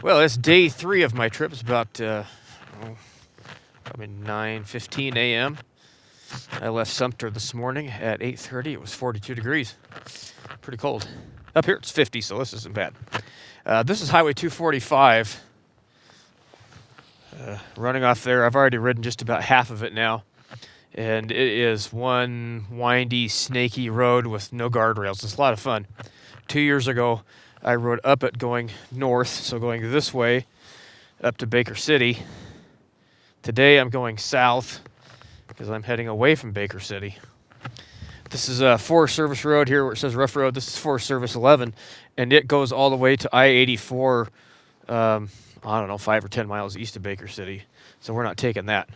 Well, it's day 3 of my trip. It's about probably 9:15 a.m. I left Sumter this morning at 8:30. It was 42 degrees. Pretty cold. Up here it's 50, so this isn't bad. This is Highway 245. Running off there, I've already ridden just about half of it now. And it is one windy, snaky road with no guardrails. It's a lot of fun. 2 years ago, I rode up it going north, so going this way up to Baker City. Today I'm going south because I'm heading away from Baker City. This is a Forest Service road here where it says rough road. This is Forest Service 11, and it goes all the way to I-84, I don't know, 5 or 10 miles east of Baker City. So we're not taking that.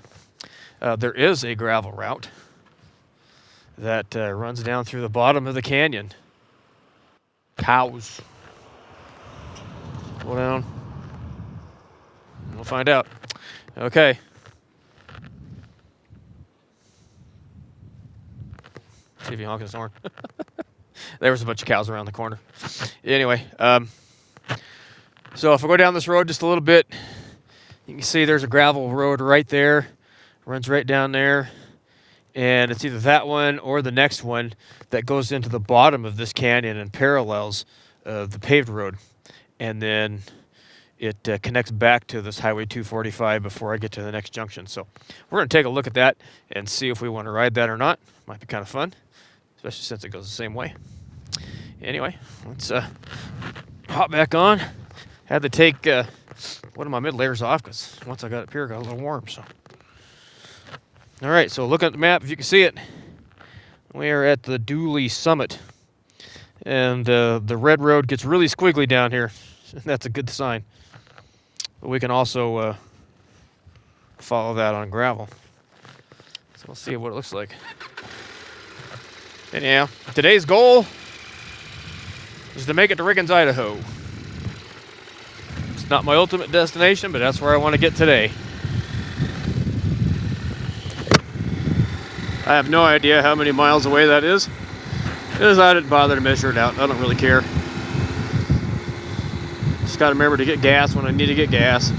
There is a gravel route that runs down through the bottom of the canyon. Cows. Slow down. We'll find out. Okay. See if you honk his horn. There was a bunch of cows around the corner. Anyway, so if I go down this road just a little bit, you can see there's a gravel road right there. Runs right down there. And it's either that one or the next one that goes into the bottom of this canyon and parallels the paved road. And then it connects back to this Highway 245 before I get to the next junction. So we're going to take a look at that and see if we want to ride that or not. Might be kind of fun, especially since it goes the same way. Anyway, let's hop back on. Had to take one of my mid layers off because once I got up here, it got a little warm. So, all right. So looking at the map, if you can see it, we are at the Dooley Summit, and the red road gets really squiggly down here. That's a good sign. But we can also follow that on gravel. So we'll see what it looks like. Anyhow, today's goal is to make it to Riggins, Idaho. It's not my ultimate destination, but that's where I want to get today. I have no idea how many miles away that is, because I didn't bother to measure it out. I don't really care. Just got to remember to get gas when I need to get gas.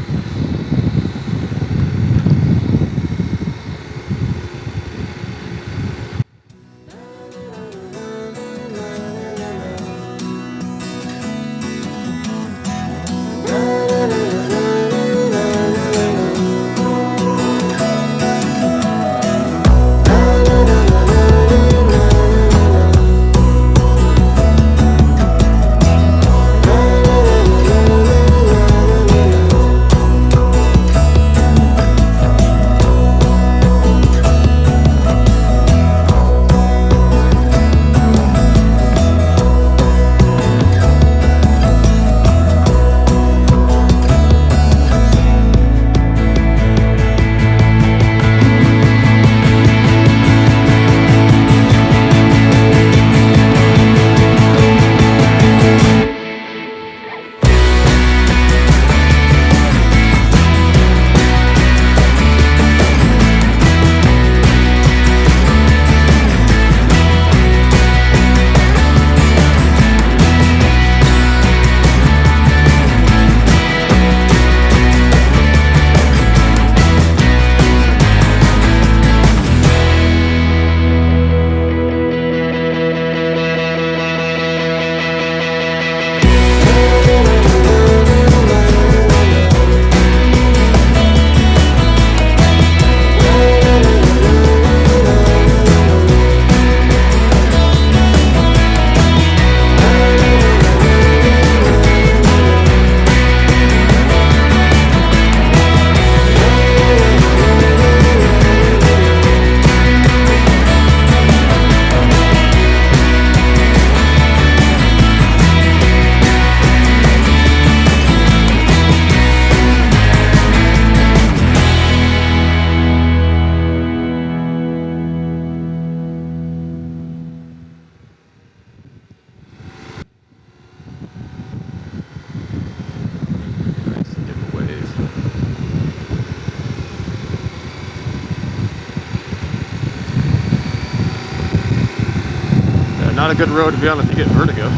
Not a good road to be on if you get vertigo.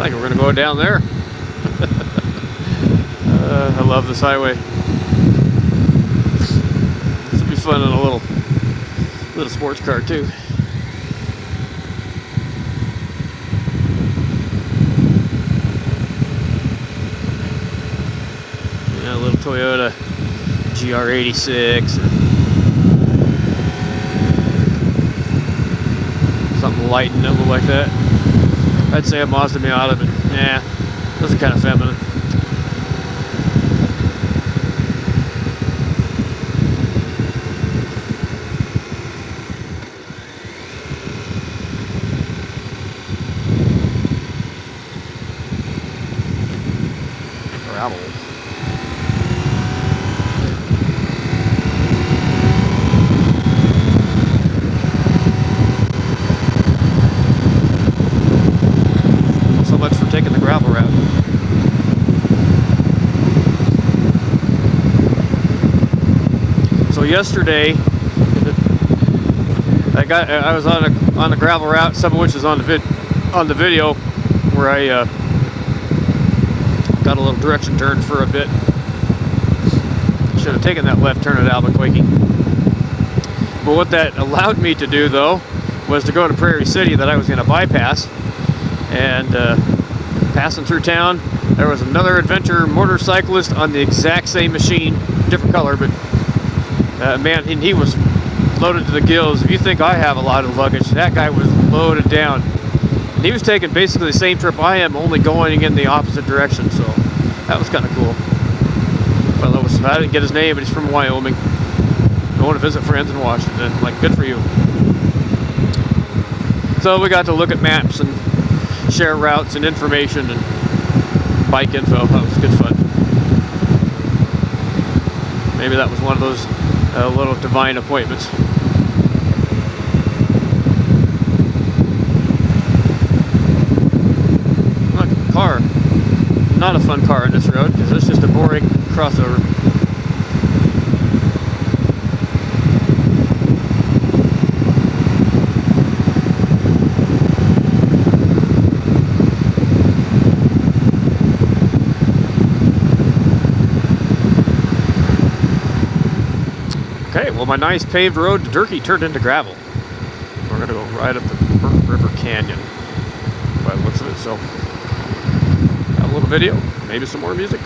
think we're gonna go down there. I love this highway. This will be fun in a little sports car too. Yeah, a little Toyota GR86 or something light and nimble like that. I'd say a Mazda Miata, but yeah, those are kind of feminine. Gravel. So much for taking the gravel route. So yesterday, I was on the gravel route, some of which is on the video, where I got a little direction turn for a bit. Should have taken that left turn at Albuquerque. But what that allowed me to do, though, was to go to Prairie City that I was going to bypass. And passing through town, there was another adventure motorcyclist on the exact same machine, different color, but man, and he was loaded to the gills. If you think I have a lot of luggage, that guy was loaded down. And he was taking basically the same trip I am, only going in the opposite direction, so that was kind of cool. I didn't get his name, but he's from Wyoming. Going to visit friends in Washington. Like, good for you. So we got to look at maps and share routes and information and bike info. That was good fun. Maybe that was one of those little divine appointments. Car. Not a fun car in this road because it's just a boring crossover. Okay, well, my nice paved road to Turkey turned into gravel. We're gonna go right up the Burke River Canyon by the looks of it. So a little video, maybe some more music.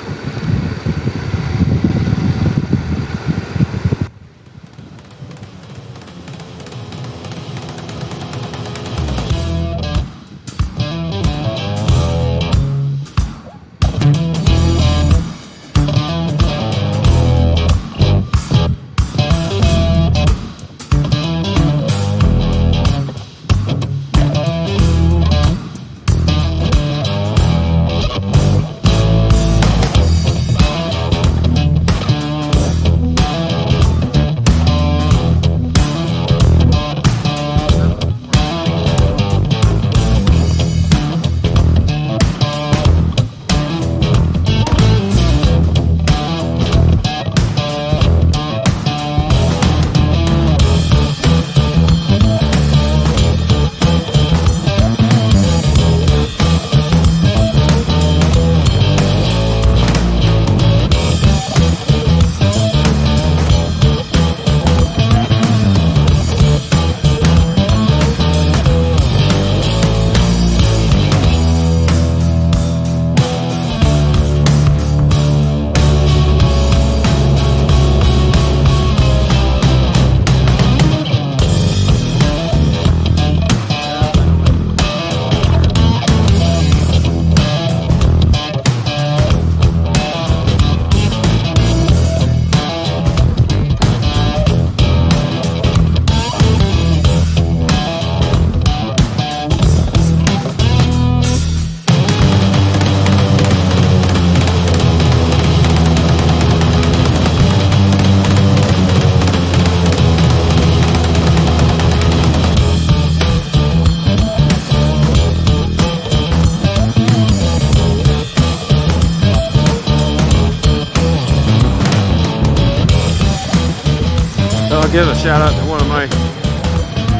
I'll give a shout out to one of my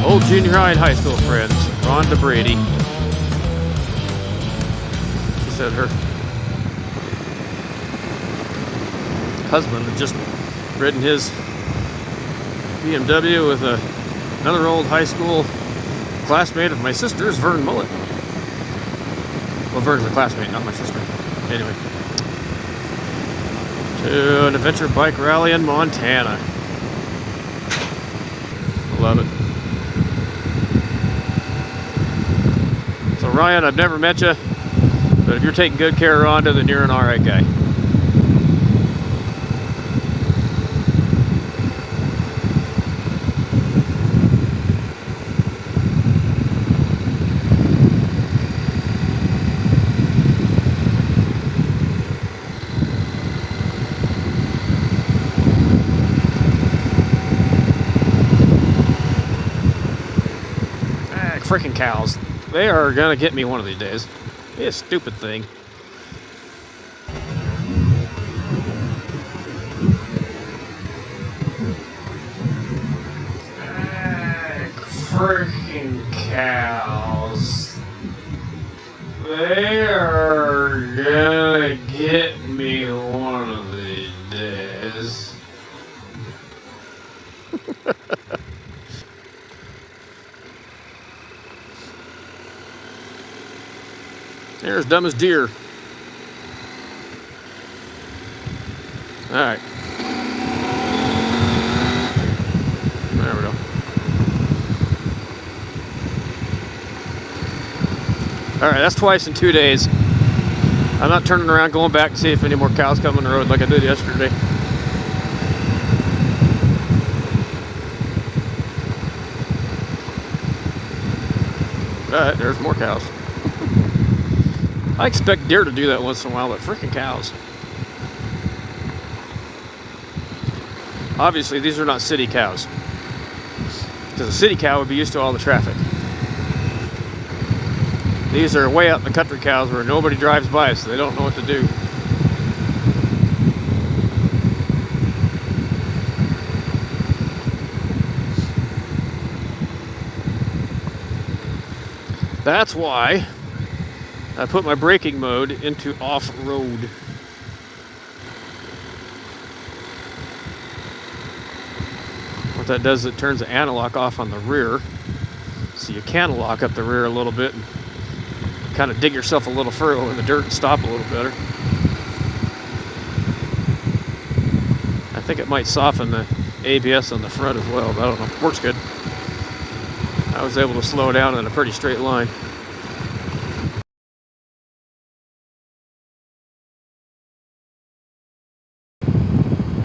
old junior high and high school friends, Ron DeBrady. said her husband had just ridden his BMW with another old high school classmate of my sister's, Vern Mullet. Well, Vern's a classmate, not my sister. Anyway. To an adventure bike rally in Montana. Love it. So Ryan, I've never met you, but if you're taking good care of Rhonda, then you're an alright guy. Freaking cows. They are gonna get me one of these days. It's a stupid thing. Freaking cows. They are gonna get me one of these days. They're as dumb as deer. Alright. There we go. Alright, that's twice in 2 days. I'm not turning around going back to see if any more cows come on the road like I did yesterday. Alright, there's more cows. I expect deer to do that once in a while, but freaking cows. Obviously, these are not city cows. Because a city cow would be used to all the traffic. These are way out in the country cows where nobody drives by, so they don't know what to do. That's why I put my braking mode into off-road. What that does is it turns the anti-lock off on the rear, so you can lock up the rear a little bit and kind of dig yourself a little further in the dirt and stop a little better. I think it might soften the ABS on the front as well, but I don't know. Works good. I was able to slow down in a pretty straight line.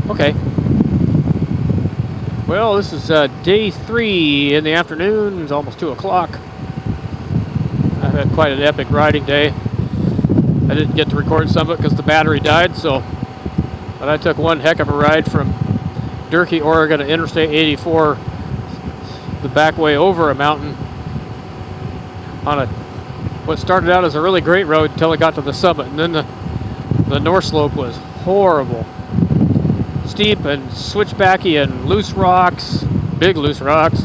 Okay. Well, this is day 3 in the afternoon. It's almost 2 o'clock. I've had quite an epic riding day. I didn't get to record some of it because the battery died, but I took one heck of a ride from Durkee, Oregon to Interstate 84, the back way over a mountain on what started out as a really great road until it got to the summit, and then the north slope was horrible. Steep and switchbacky and loose rocks, big loose rocks,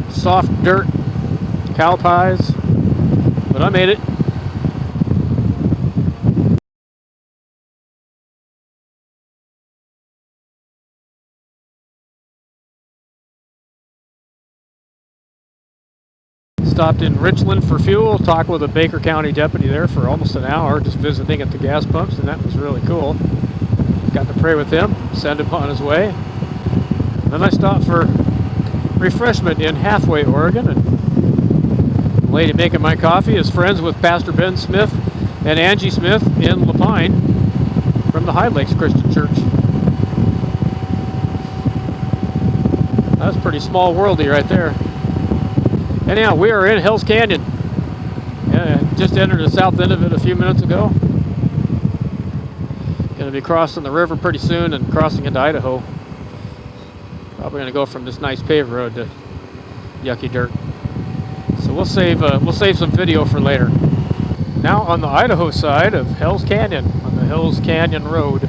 soft dirt, cow pies, but I made it. Stopped in Richland for fuel, talked with a Baker County deputy there for almost an hour, just visiting at the gas pumps, and that was really cool. Got to pray with him, send him on his way. Then I stopped for refreshment in Halfway, Oregon, and the lady making my coffee is friends with Pastor Ben Smith and Angie Smith in Lapine from the High Lakes Christian Church. That's pretty small worldy right there. Anyhow, we are in Hell's Canyon. Just entered the south end of it a few minutes ago. Going to be crossing the river pretty soon and crossing into Idaho. Probably going to go from this nice paved road to yucky dirt. So we'll save some video for later. Now on the Idaho side of Hell's Canyon, on the Hell's Canyon Road.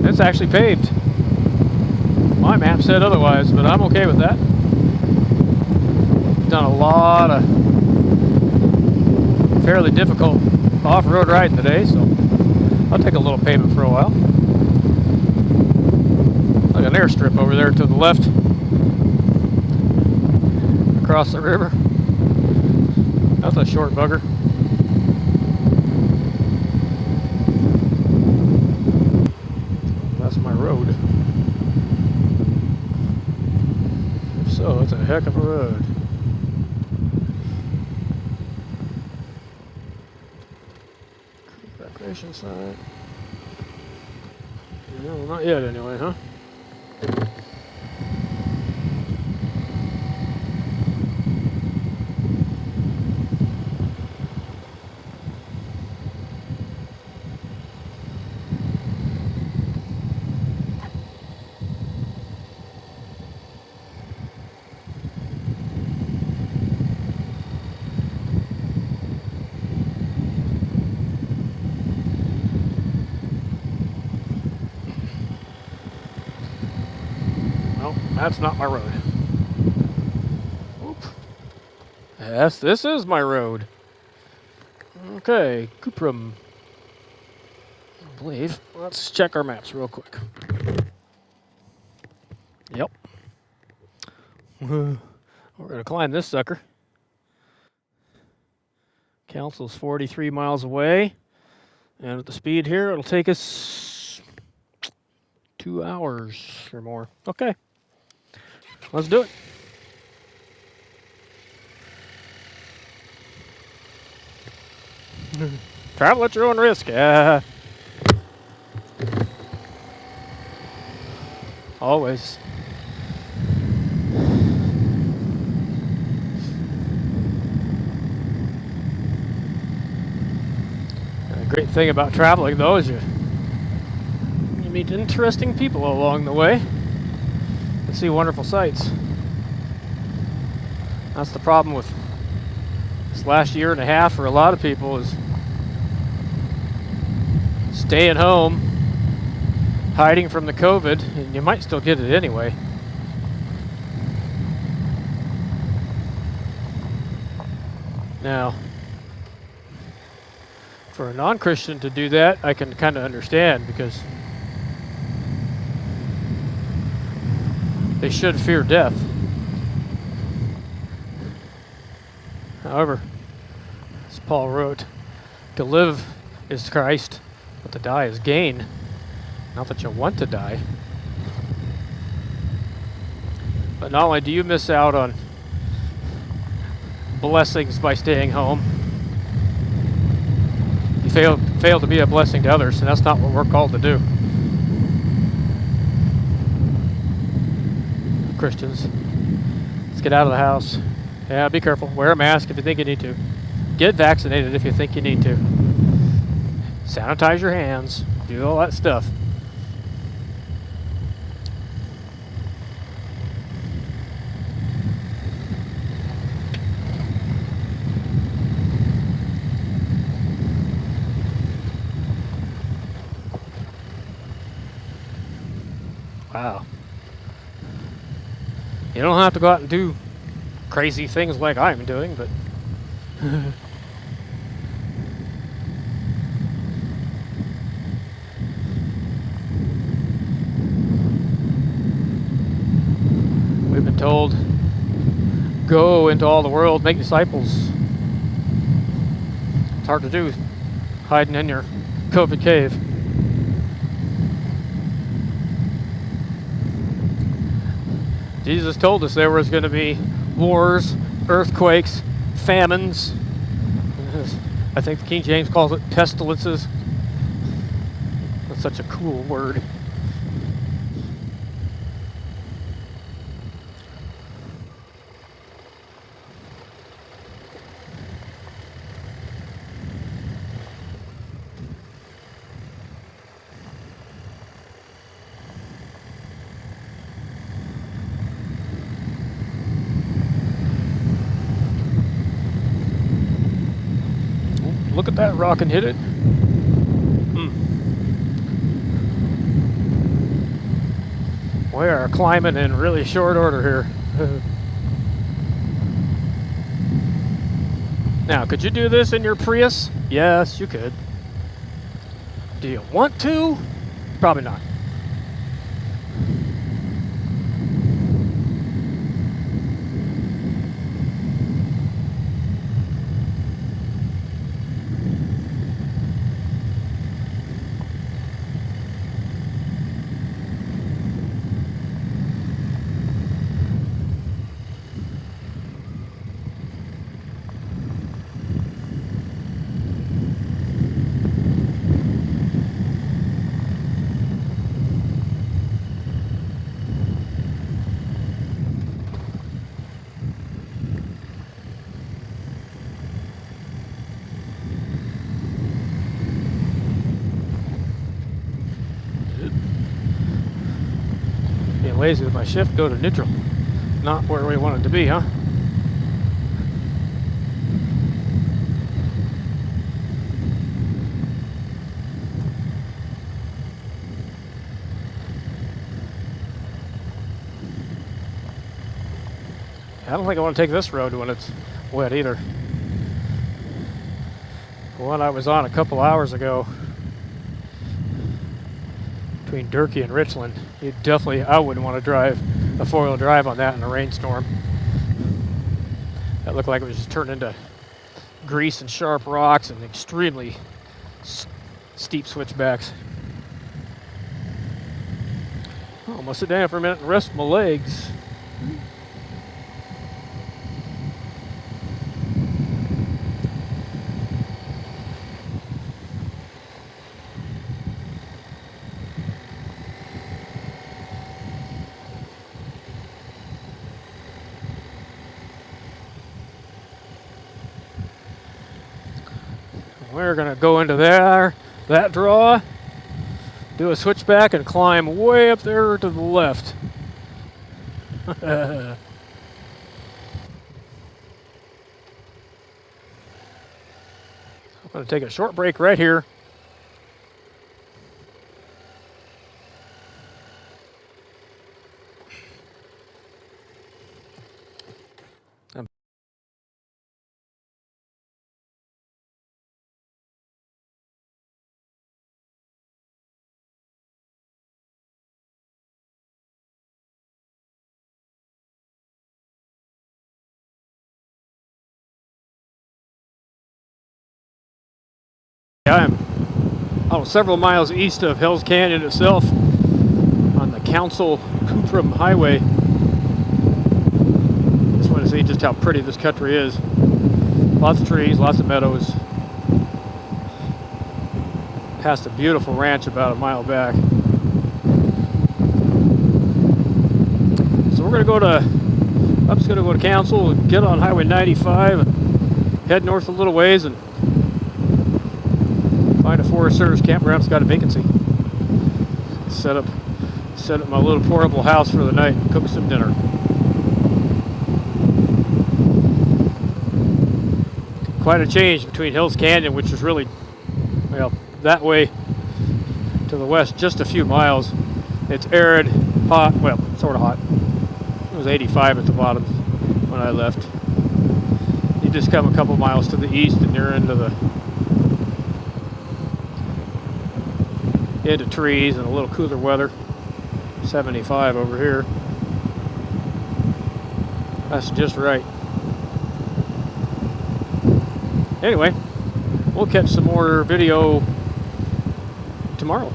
It's actually paved. My map said otherwise, but I'm okay with that. Done a lot of fairly difficult off-road riding today, so I'll take a little pavement for a while. Like an airstrip over there to the left, across the river. That's a short bugger. That's my road. If so, it's a heck of a road. Recreation site. No, not yet anyway, huh? That's not my road. Oop. Yes, this is my road. Okay, Cuprum. I believe. Let's check our maps real quick. Yep. We're going to climb this sucker. Council's 43 miles away. And at the speed here, it'll take us 2 hours or more. Okay. Let's do it. Travel at your own risk. Always. The great thing about traveling, though, is you meet interesting people along the way. And see wonderful sights. That's the problem with this last year and a half for a lot of people is staying home, hiding from the COVID, and you might still get it anyway. Now, for a non-Christian to do that, I can kind of understand because they should fear death. However, as Paul wrote, to live is Christ, but to die is gain. Not that you want to die. But not only do you miss out on blessings by staying home, you fail to be a blessing to others, and that's not what we're called to do. Christians, let's get out of the house. Yeah, be careful. Wear a mask if you think you need to. Get vaccinated if you think you need to. Sanitize your hands. Do all that stuff. Wow. You don't have to go out and do crazy things like I'm doing, but we've been told, go into all the world, make disciples. It's hard to do, hiding in your COVID cave. Jesus told us there was going to be wars, earthquakes, famines. I think the King James calls it pestilences. That's such a cool word. Look at that rock and hit it. We are climbing in really short order here. Now, could you do this in your Prius? Yes, you could. Do you want to? Probably not. Being lazy with my shift, go to neutral. Not where we want it to be, huh? I don't think I want to take this road when it's wet either. The one I was on a couple hours ago between Durkee and Richland, I wouldn't want to drive a four-wheel drive on that in a rainstorm. That looked like it was just turned into grease and sharp rocks and extremely steep switchbacks. Oh, I'm gonna sit down for a minute and rest my legs. We're gonna go into that draw, do a switchback and climb way up there to the left. I'm gonna take a short break right here. I'm several miles east of Hells Canyon itself on the Council Coupram Highway. Just want to see just how pretty this country is. Lots of trees, lots of meadows. Past a beautiful ranch about a mile back. So I'm just going to go to Council and get on Highway 95 and head north a little ways and find a Forest Service campground that's got a vacancy. Set up my little portable house for the night and cook some dinner. Quite a change between Hills Canyon, which is really, well, that way to the west, just a few miles. It's arid, hot, well, sort of hot. It was 85 at the bottom when I left. You just come a couple miles to the east and you're into trees and a little cooler weather. 75 over here. That's just right. Anyway, we'll catch some more video tomorrow.